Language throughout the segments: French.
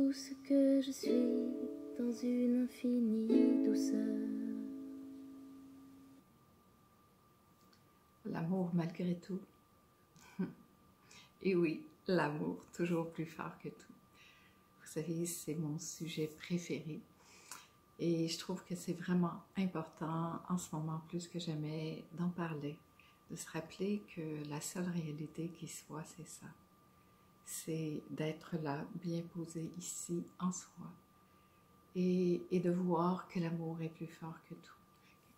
tout ce que je suis dans une infinie douceur. L'amour malgré tout. Et oui, l'amour toujours plus fort que tout. Vous savez, c'est mon sujet préféré. Et je trouve que c'est vraiment important en ce moment plus que jamais d'en parler, de se rappeler que la seule réalité qui soit, c'est ça. C'est d'être là, bien posé ici, en soi, et de voir que l'amour est plus fort que tout.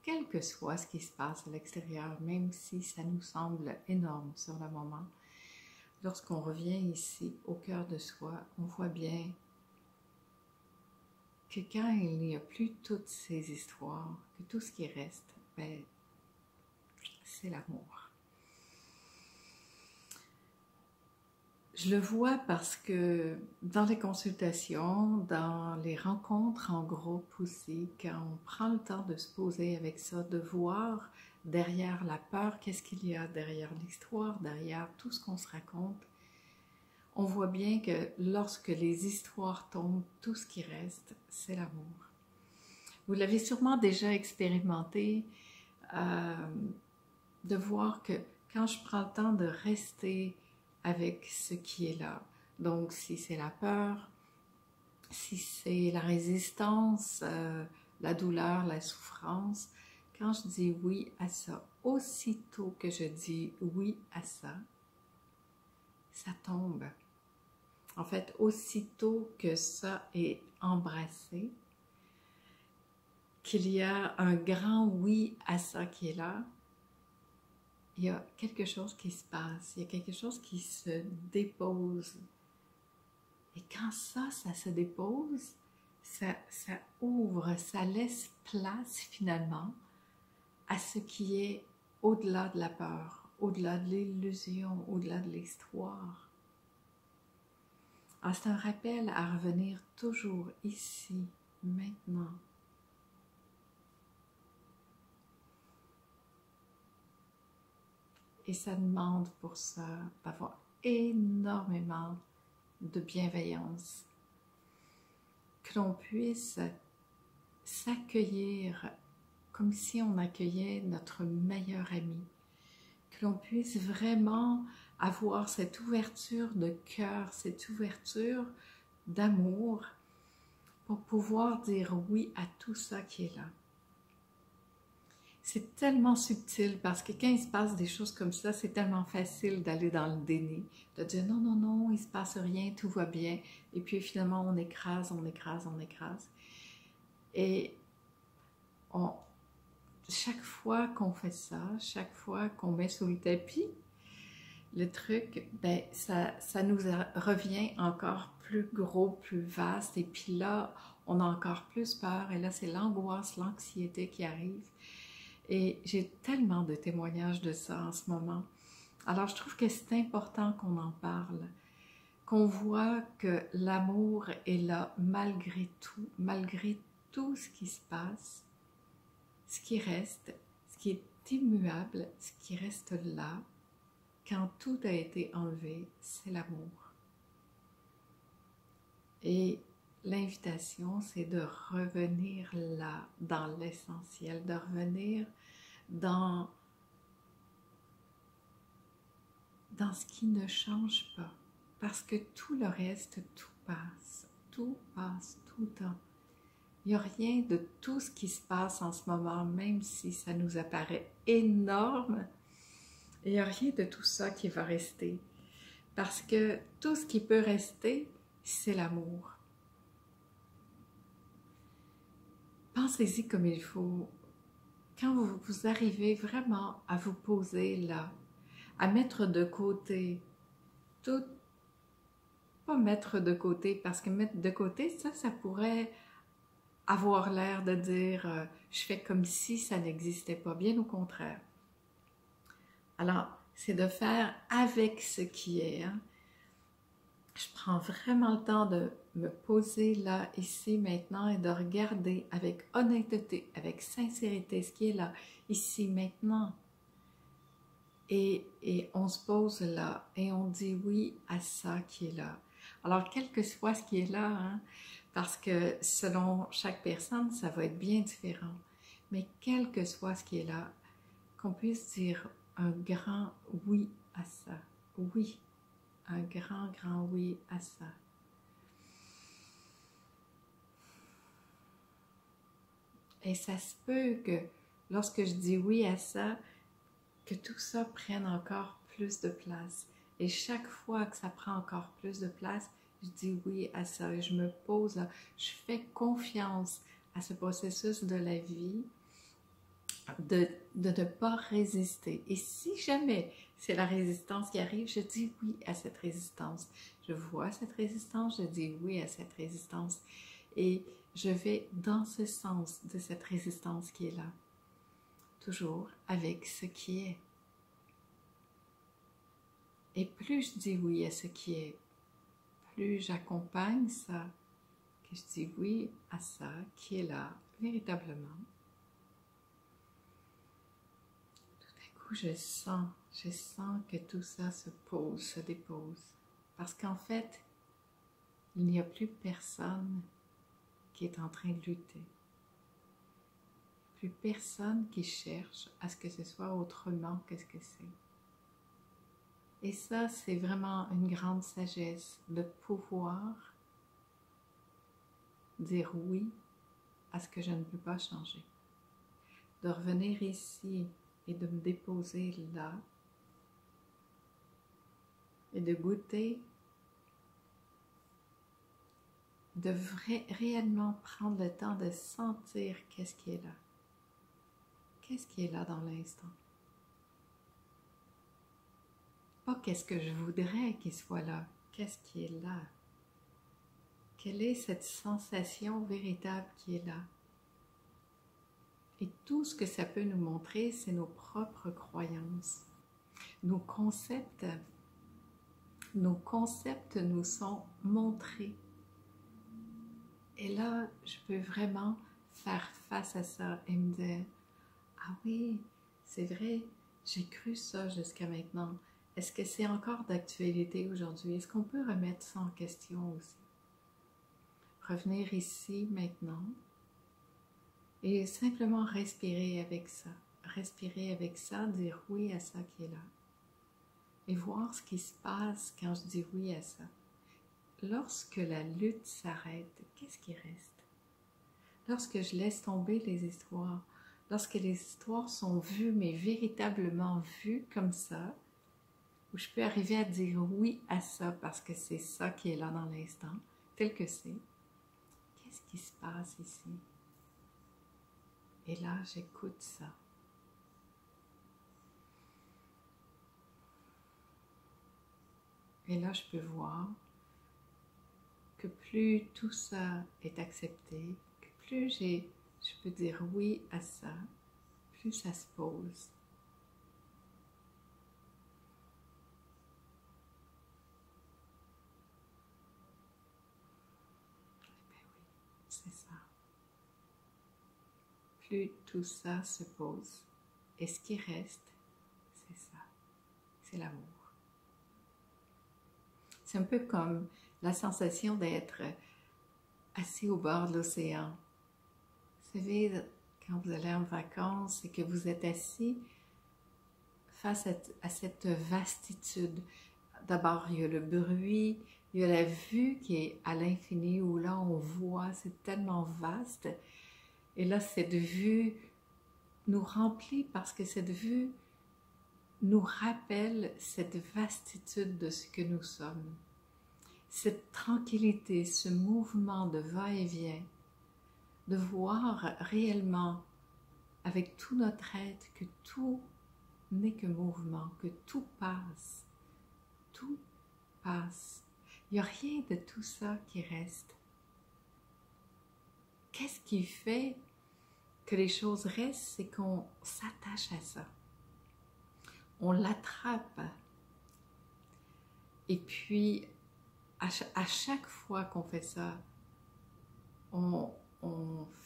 Quel que soit ce qui se passe à l'extérieur, même si ça nous semble énorme sur le moment, lorsqu'on revient ici, au cœur de soi, on voit bien que quand il n'y a plus toutes ces histoires, que tout ce qui reste, ben, c'est l'amour. Je le vois parce que dans les consultations, dans les rencontres en groupe aussi, quand on prend le temps de se poser avec ça, de voir derrière la peur, qu'est-ce qu'il y a derrière l'histoire, derrière tout ce qu'on se raconte, on voit bien que lorsque les histoires tombent, tout ce qui reste, c'est l'amour. Vous l'avez sûrement déjà expérimenté, de voir que quand je prends le temps de rester avec ce qui est là, donc si c'est la peur, si c'est la résistance, la douleur, la souffrance, quand je dis oui à ça, aussitôt que je dis oui à ça, ça tombe. En fait, aussitôt que ça est embrassé, qu'il y a un grand oui à ça qui est là, il y a quelque chose qui se passe, il y a quelque chose qui se dépose. Et quand ça se dépose, ça ouvre, ça laisse place finalement à ce qui est au-delà de la peur, au-delà de l'illusion, au-delà de l'histoire. Alors c'est un rappel à revenir toujours ici, maintenant. Et ça demande pour ça d'avoir énormément de bienveillance, que l'on puisse s'accueillir comme si on accueillait notre meilleur ami, que l'on puisse vraiment avoir cette ouverture de cœur, cette ouverture d'amour pour pouvoir dire oui à tout ça qui est là. C'est tellement subtil parce que quand il se passe des choses comme ça, c'est tellement facile d'aller dans le déni, de dire non, non, non, il ne se passe rien, tout va bien. Et puis finalement, on écrase, on écrase, on écrase. Et chaque fois qu'on fait ça, chaque fois qu'on met sous le tapis le truc, ben, ça nous revient encore plus gros, plus vaste. Et puis là, on a encore plus peur. Et là, c'est l'angoisse, l'anxiété qui arrive. Et j'ai tellement de témoignages de ça en ce moment. Alors, je trouve que c'est important qu'on en parle, qu'on voit que l'amour est là malgré tout ce qui se passe, ce qui reste, ce qui est immuable, ce qui reste là, quand tout a été enlevé, c'est l'amour. Et l'invitation, c'est de revenir là, dans l'essentiel, de revenir dans ce qui ne change pas. Parce que tout le reste, tout passe tout le temps. Il n'y a rien de tout ce qui se passe en ce moment, même si ça nous apparaît énorme, il n'y a rien de tout ça qui va rester. Parce que tout ce qui peut rester, c'est l'amour. Pensez-y comme il faut. Quand vous arrivez vraiment à vous poser là, à mettre de côté tout, pas mettre de côté, parce que mettre de côté, ça pourrait avoir l'air de dire je fais comme si ça n'existait pas, bien au contraire. Alors, c'est de faire avec ce qui est. Hein. Je prends vraiment le temps de me poser là, ici, maintenant, et de regarder avec honnêteté, avec sincérité ce qui est là, ici, maintenant. Et on se pose là, et on dit oui à ça qui est là. Alors, quel que soit ce qui est là, hein, parce que selon chaque personne, ça va être bien différent. Mais quel que soit ce qui est là, qu'on puisse dire un grand oui à ça. Oui, un grand, grand oui à ça. Et ça se peut que lorsque je dis oui à ça, que tout ça prenne encore plus de place. Et chaque fois que ça prend encore plus de place, je dis oui à ça et je me pose, je fais confiance à ce processus de la vie, de ne pas résister. Et si jamais c'est la résistance qui arrive, je dis oui à cette résistance. Je vois cette résistance, je dis oui à cette résistance. Et je vais dans ce sens de cette résistance qui est là. Toujours avec ce qui est. Et plus je dis oui à ce qui est, plus j'accompagne ça, que je dis oui à ça qui est là, véritablement. Tout à coup, je sens que tout ça se pose, se dépose. Parce qu'en fait, il n'y a plus personne qui est en train de lutter. Plus personne qui cherche à ce que ce soit autrement que ce que c'est. Et ça, c'est vraiment une grande sagesse de pouvoir dire oui à ce que je ne peux pas changer. De revenir ici et de me déposer là et de goûter, de réellement prendre le temps de sentir qu'est-ce qui est là. Qu'est-ce qui est là dans l'instant? Pas qu'est-ce que je voudrais qu'il soit là, qu'est-ce qui est là? Quelle est cette sensation véritable qui est là? Et tout ce que ça peut nous montrer, c'est nos propres croyances. Nos concepts nous sont montrés. Et là, je peux vraiment faire face à ça et me dire, ah oui, c'est vrai, j'ai cru ça jusqu'à maintenant. Est-ce que c'est encore d'actualité aujourd'hui? Est-ce qu'on peut remettre ça en question aussi? Revenir ici, maintenant, et simplement respirer avec ça. Respirer avec ça, dire oui à ça qui est là. Et voir ce qui se passe quand je dis oui à ça. Lorsque la lutte s'arrête, qu'est-ce qui reste? Lorsque je laisse tomber les histoires, lorsque les histoires sont vues, mais véritablement vues comme ça, où je peux arriver à dire oui à ça parce que c'est ça qui est là dans l'instant, tel que c'est, qu'est-ce qui se passe ici? Et là, j'écoute ça. Et là, je peux voir que plus tout ça est accepté, que plus je peux dire oui à ça, plus ça se pose. Ben oui, c'est ça. Plus tout ça se pose. Et ce qui reste, c'est ça. C'est l'amour. C'est un peu comme la sensation d'être assis au bord de l'océan. Vous savez, quand vous allez en vacances et que vous êtes assis face à cette vastitude. D'abord, il y a le bruit, il y a la vue qui est à l'infini où là on voit, c'est tellement vaste. Et là, cette vue nous remplit parce que cette vue nous rappelle cette vastitude de ce que nous sommes. Cette tranquillité, ce mouvement de va-et-vient, de voir réellement avec tout notre être que tout n'est que mouvement, que tout passe. Tout passe. Il n'y a rien de tout ça qui reste. Qu'est-ce qui fait que les choses restent? C'est qu'on s'attache à ça. On l'attrape. Et puis, à chaque fois qu'on fait ça, on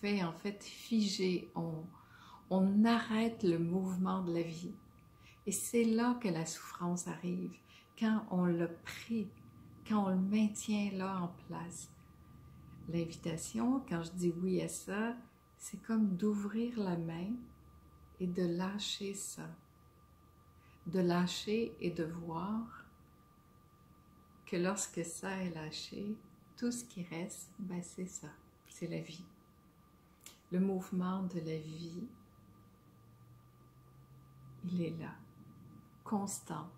fait en fait figer, on arrête le mouvement de la vie. Et c'est là que la souffrance arrive, quand on l'a pris, quand on le maintient là en place, l'invitation, quand je dis oui à ça, c'est comme d'ouvrir la main et de lâcher ça. De lâcher et de voir que lorsque ça est lâché, tout ce qui reste, ben c'est ça, c'est la vie. Le mouvement de la vie, il est là, constant,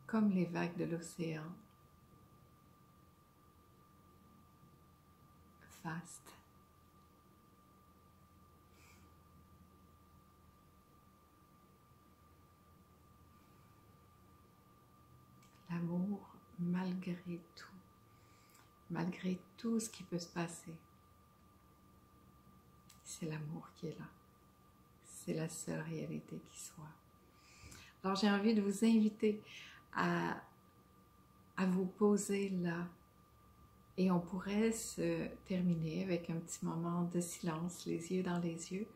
comme les vagues de l'océan, vaste. L'amour malgré tout ce qui peut se passer, c'est l'amour qui est là. C'est la seule réalité qui soit. Alors j'ai envie de vous inviter à vous poser là et on pourrait se terminer avec un petit moment de silence, les yeux dans les yeux,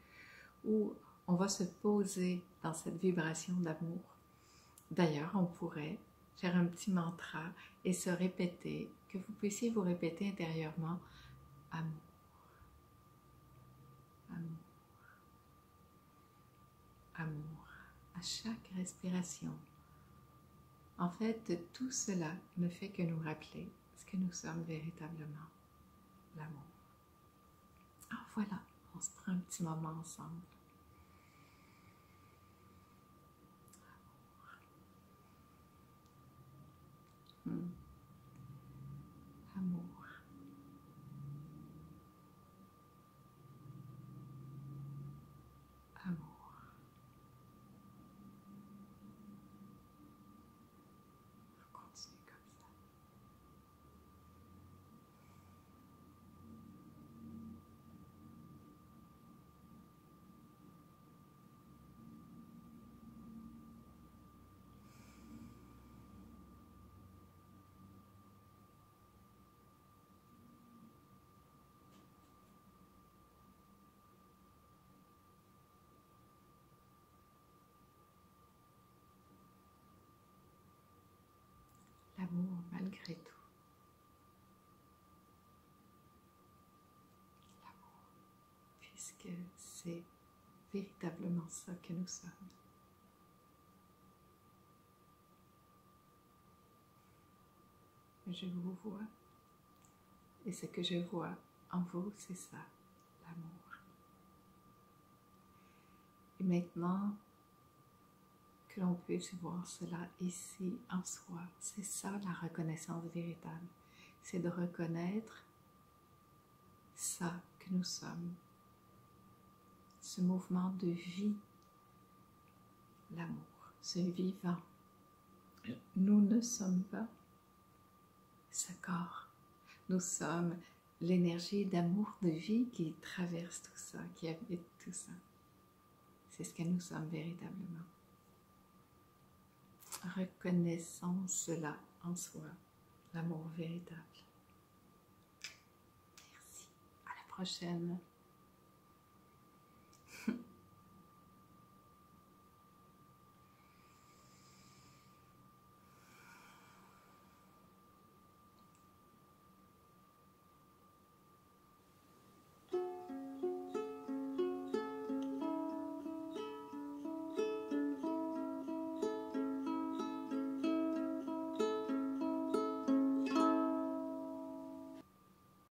où on va se poser dans cette vibration d'amour. D'ailleurs, on pourrait faire un petit mantra et se répéter, que vous puissiez vous répéter intérieurement « Amour, amour, amour » à chaque respiration. En fait, tout cela ne fait que nous rappeler ce que nous sommes véritablement, l'amour. Alors voilà, on se prend un petit moment ensemble. Amour. Amour. On continue comme ça. L'amour malgré tout. L'amour, puisque c'est véritablement ça que nous sommes. Je vous vois et ce que je vois en vous, c'est ça, l'amour. Et maintenant, que l'on puisse voir cela ici en soi. C'est ça la reconnaissance véritable. C'est de reconnaître ça que nous sommes. Ce mouvement de vie, l'amour, ce vivant. Nous ne sommes pas ce corps. Nous sommes l'énergie d'amour, de vie qui traverse tout ça, qui habite tout ça. C'est ce que nous sommes véritablement. Reconnaissons cela en soi, l'amour véritable. Merci. À la prochaine.